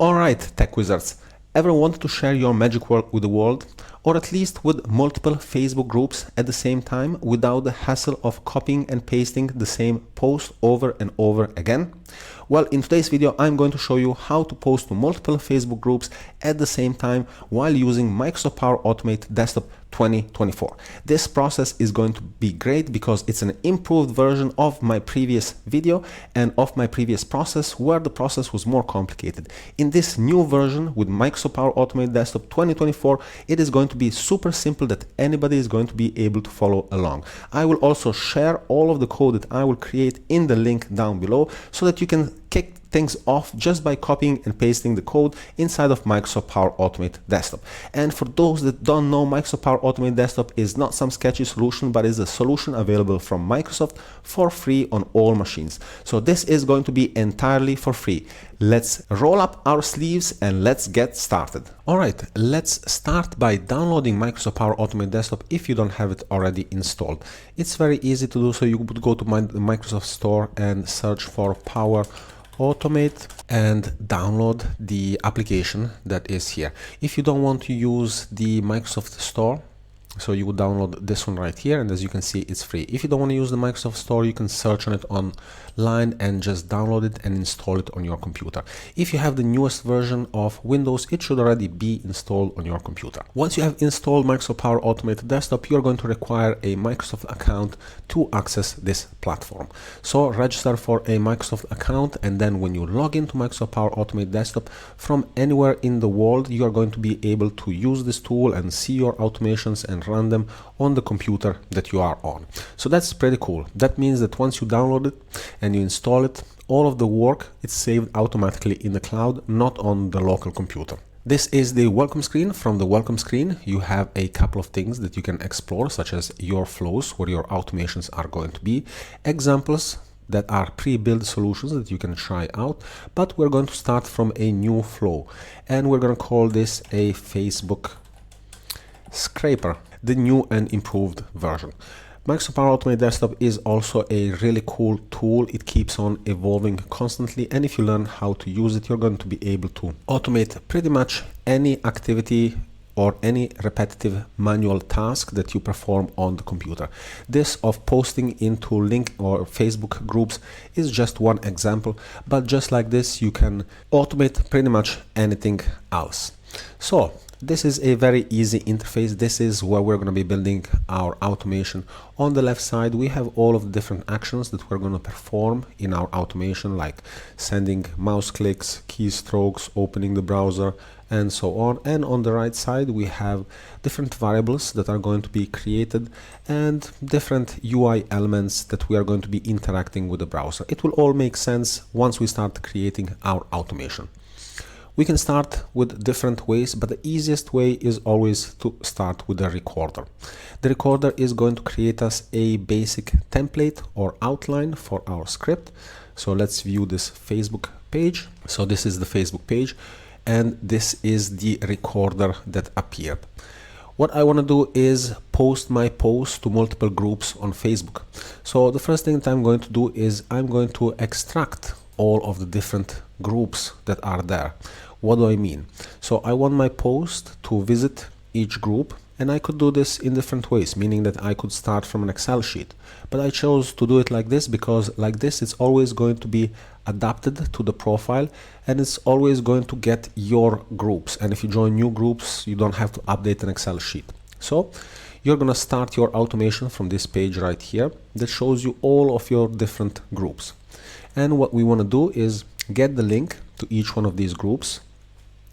Alright, tech wizards, ever wanted to share your magic world with the world? Or at least with multiple Facebook groups at the same time without the hassle of copying and pasting the same post over and over again? Well, in today's video, I'm going to show you how to post to multiple Facebook groups at the same time while using Microsoft Power Automate Desktop 2024. This process is going to be great because it's an improved version of my previous video and of my previous process where the process was more complicated. In this new version with Microsoft Power Automate Desktop 2024, it is going to be super simple that anybody is going to be able to follow along. I will also share all of the code that I will create in the link down below so that you can kick things off just by copying and pasting the code inside of Microsoft Power Automate Desktop. And for those that don't know, Microsoft Power Automate Desktop is not some sketchy solution, but is a solution available from Microsoft for free on all machines. So this is going to be entirely for free. Let's roll up our sleeves and let's get started. All right, let's start by downloading Microsoft Power Automate Desktop if you don't have it already installed. It's very easy to do so. You would go to the Microsoft Store and search for Power Automate and download the application that is here. If you don't want to use the Microsoft Store, so you would download this one right here, and as you can see, it's free. If you don't want to use the Microsoft Store, you can search on it online and just download it and install it on your computer. If you have the newest version of Windows, it should already be installed on your computer. Once you have installed Microsoft Power Automate Desktop, you're going to require a Microsoft account to access this platform. So register for a Microsoft account, and then when you log into Microsoft Power Automate Desktop from anywhere in the world, you are going to be able to use this tool and see your automations and run them on the computer that you are on. So that's pretty cool. That means that once you download it and you install it, all of the work is saved automatically in the cloud, not on the local computer. This is the welcome screen. From the welcome screen, you have a couple of things that you can explore, such as your flows, where your automations are going to be, examples that are pre-built solutions that you can try out, but we're going to start from a new flow, and we're going to call this a Facebook scraper, the new and improved version. Microsoft Power Automate Desktop is also a really cool tool. It keeps on evolving constantly, and if you learn how to use it, you're going to be able to automate pretty much any activity or any repetitive manual task that you perform on the computer. This of posting into link or Facebook groups is just one example, but just like this, you can automate pretty much anything else. So this is a very easy interface. This is where we're going to be building our automation. On the left side, we have all of the different actions that we're going to perform in our automation, like sending mouse clicks, keystrokes, opening the browser, and so on. And on the right side, we have different variables that are going to be created and different UI elements that we are going to be interacting with the browser. It will all make sense once we start creating our automation. We can start with different ways, but the easiest way is always to start with the recorder. The recorder is going to create us a basic template or outline for our script. So let's view this Facebook page. So this is the Facebook page, and this is the recorder that appeared. What I want to do is post my post to multiple groups on Facebook. So the first thing that I'm going to do is I'm going to extract all of the different groups that are there. What do I mean? So I want my post to visit each group, and I could do this in different ways, meaning that I could start from an Excel sheet. But I chose to do it like this because like this, it's always going to be adapted to the profile, and it's always going to get your groups. And if you join new groups, you don't have to update an Excel sheet. So you're going to start your automation from this page right here that shows you all of your different groups. And what we want to do is get the link to each one of these groups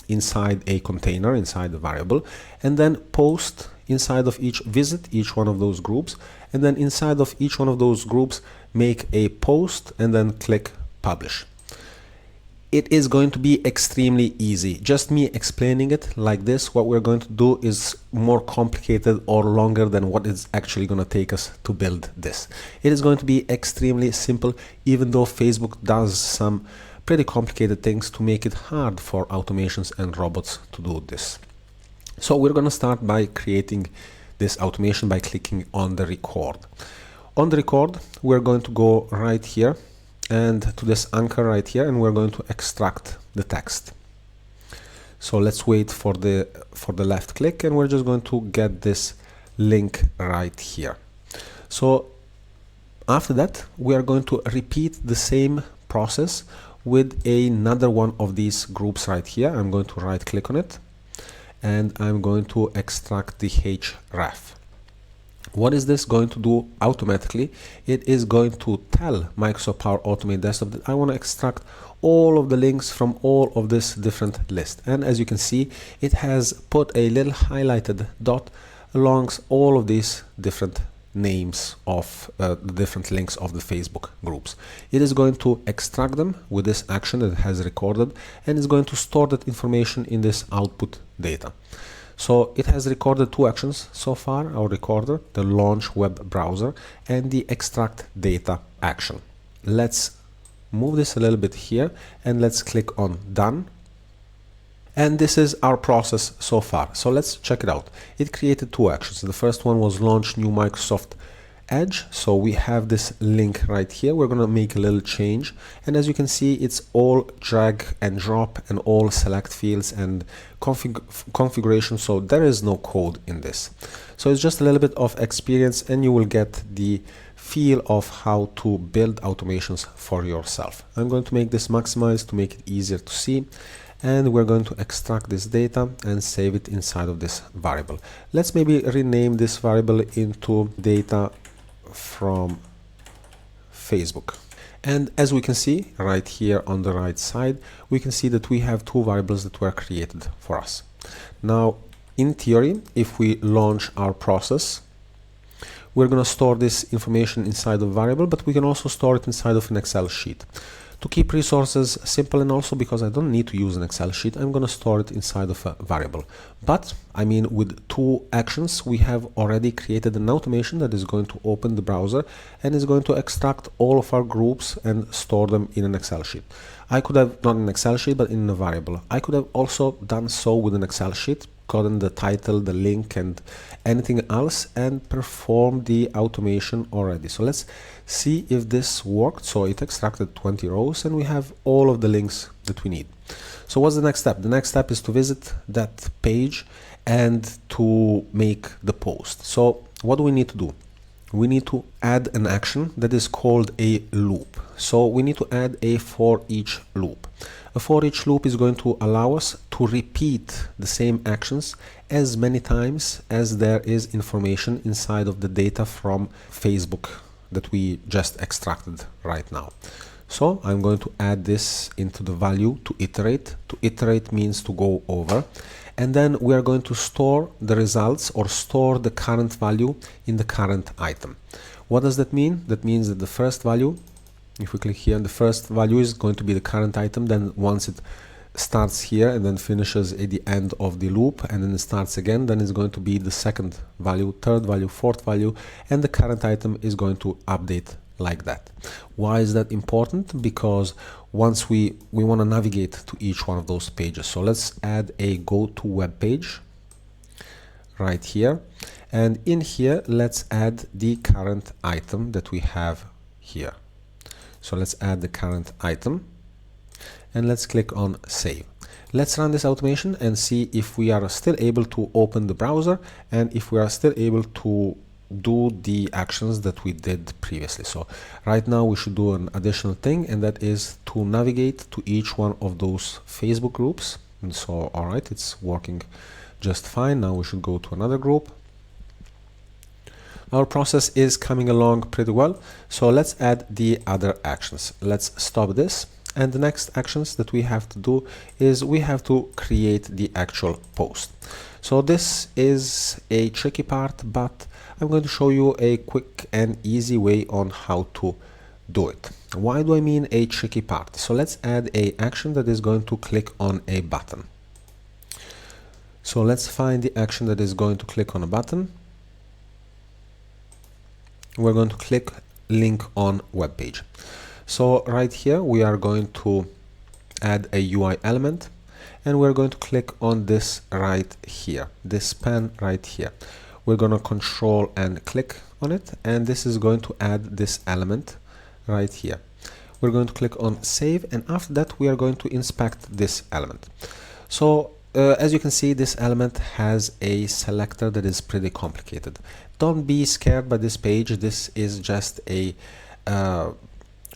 inside a container, inside the variable, and then post inside of visit each one of those groups, and then inside of each one of those groups, make a post and then click publish. It is going to be extremely easy. Just me explaining it like this, what we're going to do is more complicated or longer than what it's actually going to take us to build this. It is going to be extremely simple, even though Facebook does some pretty complicated things to make it hard for automations and robots to do this. So we're going to start by creating this automation by clicking on the record. On the record, we're going to go right here and to this anchor right here, and we're going to extract the text. So let's wait for the left click, and we're just going to get this link right here. So after that, we are going to repeat the same process with another one of these groups right here. I'm going to right click on it, and I'm going to extract the href. What is this going to do automatically? It is going to tell Microsoft Power Automate Desktop that I want to extract all of the links from all of this different list. And as you can see, it has put a little highlighted dot along all of these different names of the different links of the Facebook groups. It is going to extract them with this action that it has recorded, and is going to store that information in this output data. So it has recorded two actions so far, our recorder, the launch web browser, and the extract data action. Let's move this a little bit here, and let's click on done. And this is our process so far. So let's check it out. It created two actions. The first one was launch new Microsoft Edge. So we have this link right here. We're going to make a little change. And as you can see, it's all drag and drop and all select fields and configuration. So there is no code in this. So it's just a little bit of experience, and you will get the feel of how to build automations for yourself. I'm going to make this maximized to make it easier to see. And we're going to extract this data and save it inside of this variable. Let's maybe rename this variable into data from Facebook. And as we can see right here on the right side, we can see that we have two variables that were created for us. Now, in theory, if we launch our process, we're going to store this information inside of a variable, but we can also store it inside of an Excel sheet. To keep resources simple, and also because I don't need to use an Excel sheet, I'm going to store it inside of a variable. But I mean, with two actions, we have already created an automation that is going to open the browser and is going to extract all of our groups and store them in an Excel sheet. I could have done an Excel sheet, but in a variable. I could have also done so with an Excel sheet, gotten the title, the link, and anything else, and perform the automation already. So let's see if this worked. So it extracted 20 rows, and we have all of the links that we need. So what's the next step? The next step is to visit that page and to make the post. So what do we need to do? We need to add an action that is called a loop. So we need to add a for each loop. A for each loop is going to allow us to repeat the same actions as many times as there is information inside of the data from Facebook that we just extracted right now. So I'm going to add this into the value to iterate. To iterate means to go over. And then we are going to store the results, or store the current value in the current item. What does that mean? That means that the first value, if we click here, the first value is going to be the current item. Then once it starts here and then finishes at the end of the loop, and then it starts again, then it's going to be the second value, third value, fourth value, and the current item is going to update like that. Why is that important? Because once we want to navigate to each one of those pages. So let's add a go to web page right here, and in here let's add the current item that we have here. So let's add the current item, and let's click on save. Let's run this automation and see if we are still able to open the browser, and if we are still able to do the actions that we did previously. So right now we should do an additional thing, and that is to navigate to each one of those Facebook groups. And so, all right, it's working just fine. Now we should go to another group. Our process is coming along pretty well. So let's add the other actions. Let's stop this. And the next actions that we have to do is we have to create the actual post. So this is a tricky part, but I'm going to show you a quick and easy way on how to do it. Why do I mean a tricky part? So let's add a action that is going to click on a button. So let's find the action that is going to click on a button. We're going to click link on web page. So right here we are going to add a UI element, and we're going to click on this right here, this pen right here. We're going to control and click on it, and this is going to add this element right here. We're going to click on save, and after that we are going to inspect this element. So as you can see, this element has a selector that is pretty complicated. Don't be scared by this page. This is just a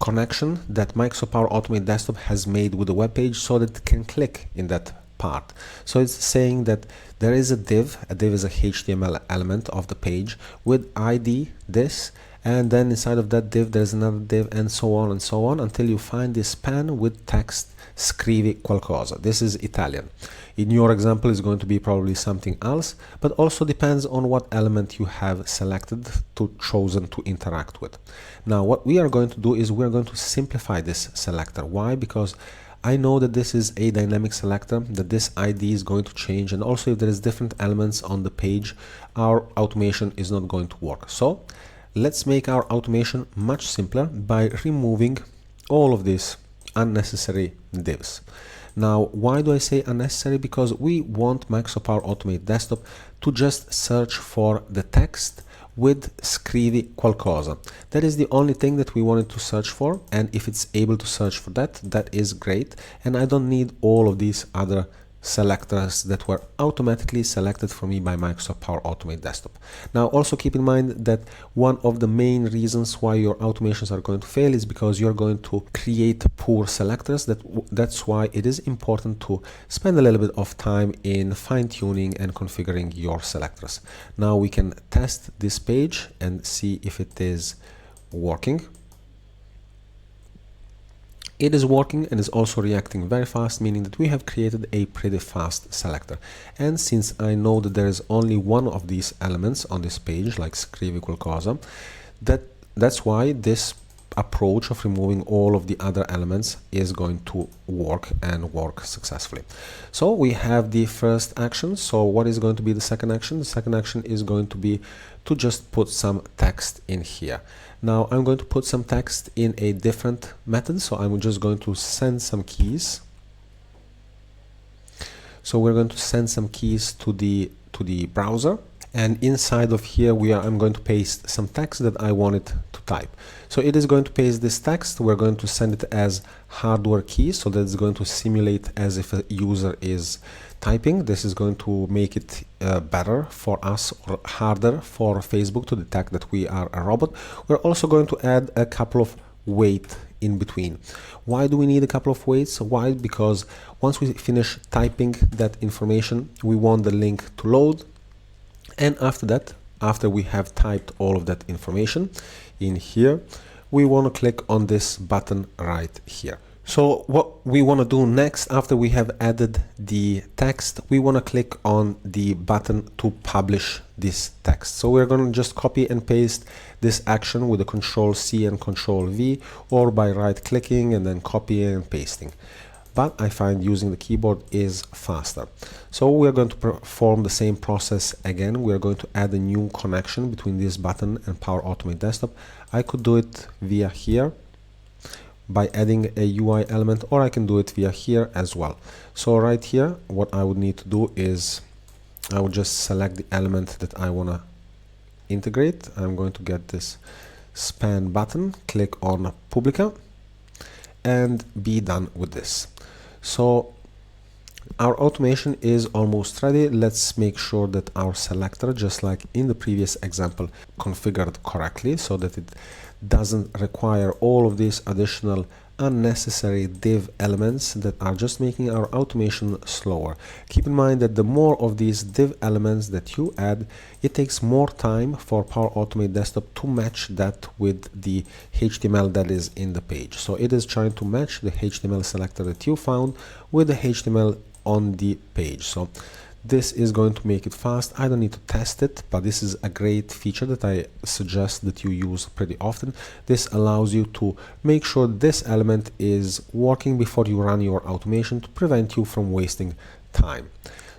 connection that Microsoft Power Automate Desktop has made with the web page so that it can click in that part. So it's saying that there is a div is a HTML element of the page with ID this, and then inside of that div there's another div, and so on until you find this span with text scrivi qualcosa. This is Italian. In your example is going to be probably something else, but also depends on what element you have selected chosen to interact with. Now what we are going to do is we're going to simplify this selector. Why? Because I know that this is a dynamic selector, that this ID is going to change, and also if there is different elements on the page, our automation is not going to work. So let's make our automation much simpler by removing all of these unnecessary divs. Now, why do I say unnecessary? Because we want Microsoft Power Automate Desktop to just search for the text with scrivi qualcosa. That is the only thing that we wanted to search for, and if it's able to search for that, that is great, and I don't need all of these other selectors that were automatically selected for me by Microsoft Power Automate Desktop. Now also keep in mind that one of the main reasons why your automations are going to fail is because you're going to create poor selectors. That's why it is important to spend a little bit of time in fine-tuning and configuring your selectors. Now we can test this page and see if it is working. It is working and is also reacting very fast, meaning that we have created a pretty fast selector. And since I know that there is only one of these elements on this page, like scrivi qualcosa, that's why this approach of removing all of the other elements is going to work and work successfully. So we have the first action. So what is going to be the second action? The second action is going to be to just put some text in here. Now I'm going to put some text in a different method, so I'm just going to send some keys. So we're going to send some keys to the browser, and inside of here I'm going to paste some text that I want it to type. So it is going to paste this text. We're going to send it as hardware key, so that it's going to simulate as if a user is typing. This is going to make it better for us, or harder for Facebook to detect that we are a robot. We're also going to add a couple of wait in between. Why do we need a couple of waits? Why? Because once we finish typing that information, we want the link to load, and after that, after we have typed all of that information in here, we want to click on this button right here. So what we want to do next, after we have added the text, we want to click on the button to publish this text. So we're going to just copy and paste this action with a Control-C and Control-V, or by right-clicking and then copying and pasting. But I find using the keyboard is faster. So we're going to perform the same process again. We're going to add a new connection between this button and Power Automate Desktop. I could do it via here by adding a UI element, or I can do it via here as well. So right here, what I would need to do is I would just select the element that I want to integrate. I'm going to get this span button, click on Publica, and be done with this. So our automation is almost ready. Let's make sure that our selector, just like in the previous example, configured correctly so that it doesn't require all of these additional unnecessary div elements that are just making our automation slower. Keep in mind that the more of these div elements that you add, it takes more time for Power Automate Desktop to match that with the HTML that is in the page. So it is trying to match the HTML selector that you found with the HTML on the page. So this is going to make it fast. I don't need to test it, but this is a great feature that I suggest that you use pretty often. This allows you to make sure this element is working before you run your automation to prevent you from wasting time.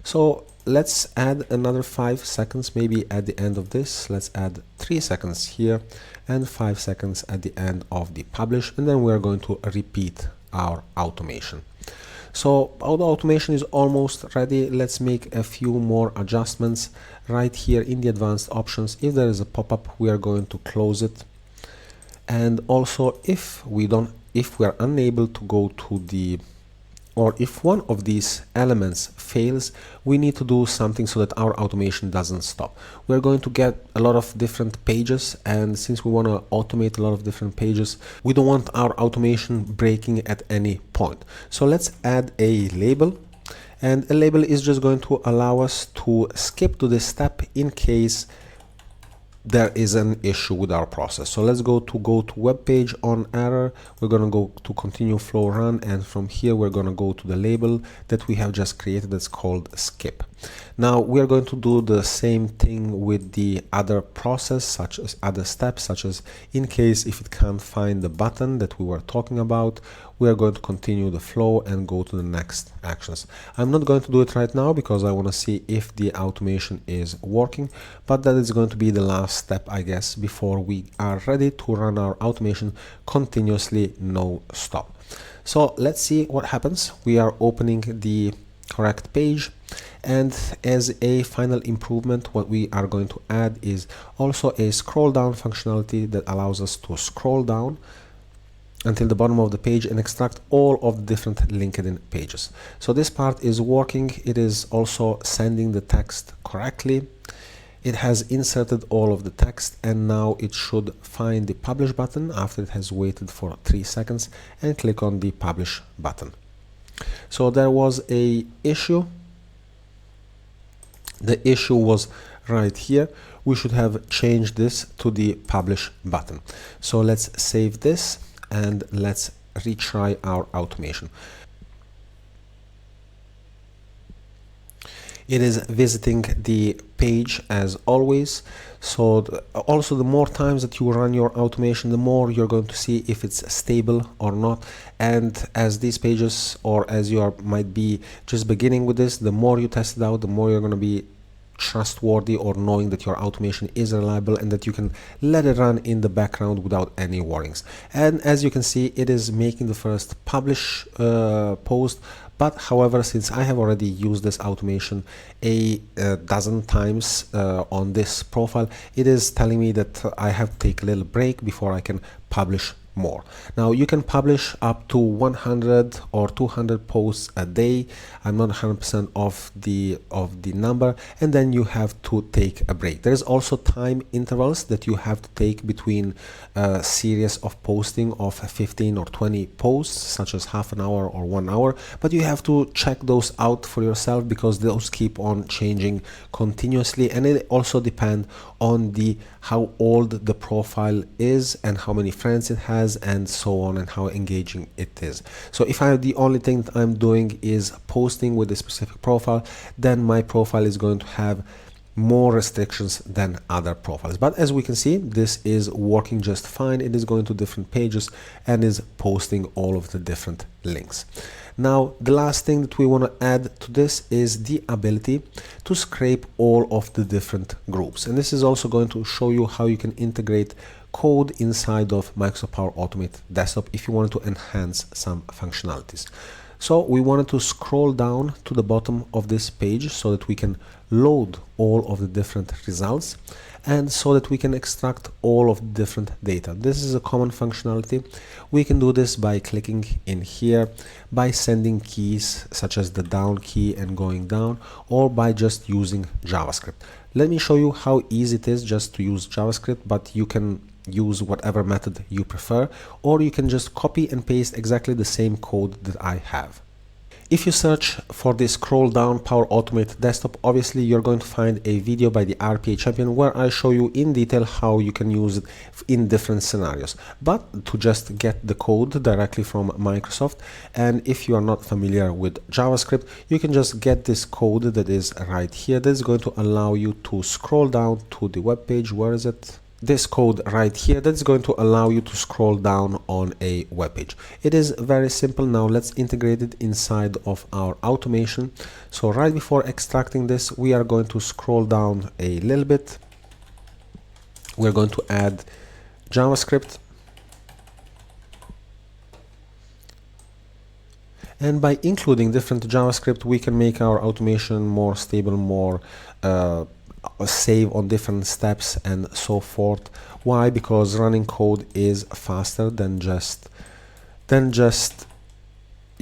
So let's add another 5 seconds, maybe at the end of this. Let's add 3 seconds here and 5 seconds at the end of the publish, and then we're going to repeat our automation. So our automation is almost ready. Let's make a few more adjustments right here in the advanced options. If there is a pop-up, we are going to close it. And also if we are unable to go to the or if one of these elements fails, we need to do something so that our automation doesn't stop. We're going to get a lot of different pages, and since we want to automate a lot of different pages, we don't want our automation breaking at any point. So let's add a label, and a label is just going to allow us to skip to this step in case there is an issue with our process. So let's go to web page on error. We're going to go to continue flow run, and from here we're going to go to the label that we have just created that's called skip. Now we are going to do the same thing with the other process, such as other steps, such as in case if it can't find the button that we were talking about, we are going to continue the flow and go to the next actions. I'm not going to do it right now because I want to see if the automation is working, but that is going to be the last step, I guess, before we are ready to run our automation continuously, no stop. So let's see what happens. We are opening the correct page, and as a final improvement, what we are going to add is also a scroll down functionality that allows us to scroll down until the bottom of the page and extract all of the different LinkedIn pages. So this part is working. It is also sending the text correctly. It has inserted all of the text, and now it should find the publish button after it has waited for 3 seconds and click on the publish button. So there was a issue. The issue was right here. We should have changed this to the publish button. So let's save this and let's retry our automation. It is visiting the page as always. So also the more times that you run your automation, the more you're going to see if it's stable or not. And as these pages, or as you might be just beginning with this, the more you test it out, the more you're going to be trustworthy, or knowing that your automation is reliable and that you can let it run in the background without any warnings. And as you can see, it is making the first publish post. But however, since I have already used this automation a dozen times on this profile, it is telling me that I have to take a little break before I can publish more. Now you can publish up to 100 or 200 posts a day. I'm not 100% of the number, and then you have to take a break. There is also time intervals that you have to take between a series of posting of 15 or 20 posts, such as half an hour or 1 hour, but you have to check those out for yourself because those keep on changing continuously, and it also depends on how old the profile is and how many friends it has and so on, and how engaging it is. So if the only thing that I'm doing is posting with a specific profile, then my profile is going to have more restrictions than other profiles. But as we can see, this is working just fine. It is going to different pages and is posting all of the different links. Now, the last thing that we want to add to this is the ability to scrape all of the different groups. And this is also going to show you how you can integrate code inside of Microsoft Power Automate Desktop if you wanted to enhance some functionalities. So we wanted to scroll down to the bottom of this page so that we can load all of the different results, and so that we can extract all of the different data. This is a common functionality. We can do this by clicking in here, by sending keys such as the down key and going down, or by just using JavaScript. Let me show you how easy it is just to use JavaScript, but you can use whatever method you prefer, or you can just copy and paste exactly the same code that I have. If you search for the scroll down Power Automate Desktop, obviously you're going to find a video by the RPA champion where I show you in detail how you can use it in different scenarios. But to just get the code directly from Microsoft, and if you are not familiar with JavaScript, you can just get this code that is right here. That is going to allow you to scroll down to the web page. Where is it? This code right here, that's going to allow you to scroll down on a web page. It is very simple. Now let's integrate it inside of our automation. So right before extracting this, we are going to scroll down a little bit. We're going to add JavaScript. And by including different JavaScript, we can make our automation more stable, more save on different steps and so forth. Why? Because running code is faster than just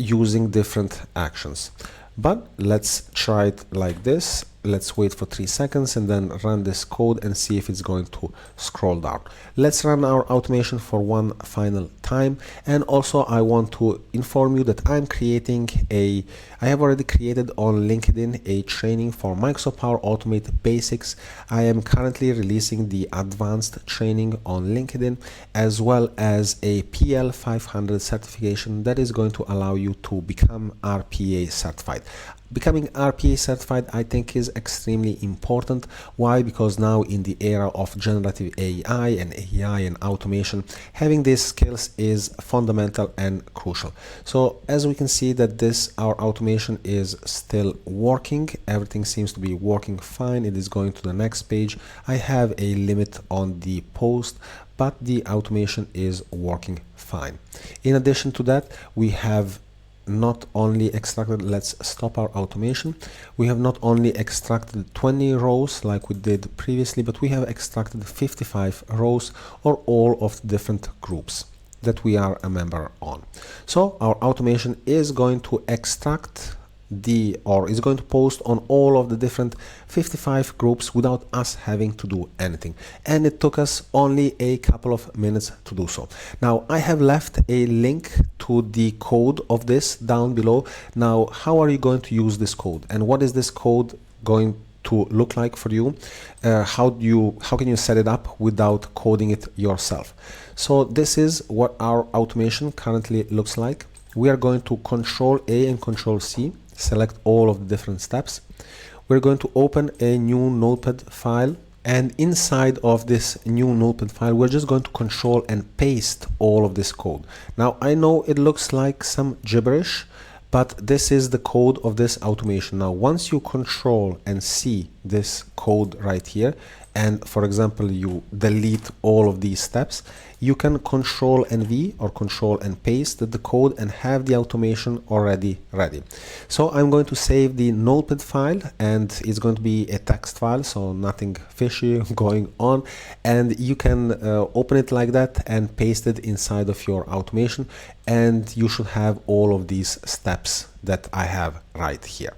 using different actions. But let's try it like this. Let's wait for 3 seconds and then run this code and see if it's going to scroll down. Let's run our automation for one final time. And also I want to inform you that I have already created on LinkedIn a training for Microsoft Power Automate Basics. I am currently releasing the advanced training on LinkedIn, as well as a PL 500 certification that is going to allow you to become RPA certified. Becoming RPA certified, I think, is extremely important. Why? Because now in the era of generative AI and automation, having these skills is fundamental and crucial. So as we can see that our automation is still working. Everything seems to be working fine. It is going to the next page. I have a limit on the post, but the automation is working fine. In addition to that, we have not only extracted, let's stop our automation. We have not only extracted 20 rows like we did previously, but we have extracted 55 rows, or all of the different groups that we are a member on. So our automation is going to extract is going to post on all of the different 55 groups without us having to do anything. And it took us only a couple of minutes to do so. Now I have left a link to the code of this down below. Now, how are you going to use this code, and what is this code going to look like for you? How can you set it up without coding it yourself? So this is what our automation currently looks like. We are going to Control A and Control C, select all of the different steps. We're going to open a new notepad file, and inside of this new notepad file we're just going to control and paste all of this code. Now I know it looks like some gibberish, but this is the code of this automation. Now once you control and see this code right here, and for example you delete all of these steps, you can Control and V or Control and paste the code and have the automation already ready. So I'm going to save the notepad file, and it's going to be a text file, so nothing fishy going on, and you can open it like that and paste it inside of your automation, and you should have all of these steps that I have right here.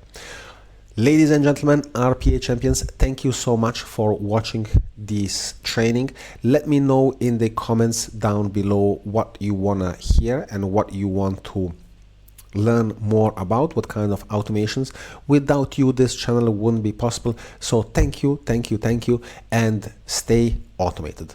Ladies and gentlemen, RPA champions, thank you so much for watching this training. Let me know in the comments down below what you want to hear and what you want to learn more about, what kind of automations. Without you, this channel wouldn't be possible. So thank you, and stay automated.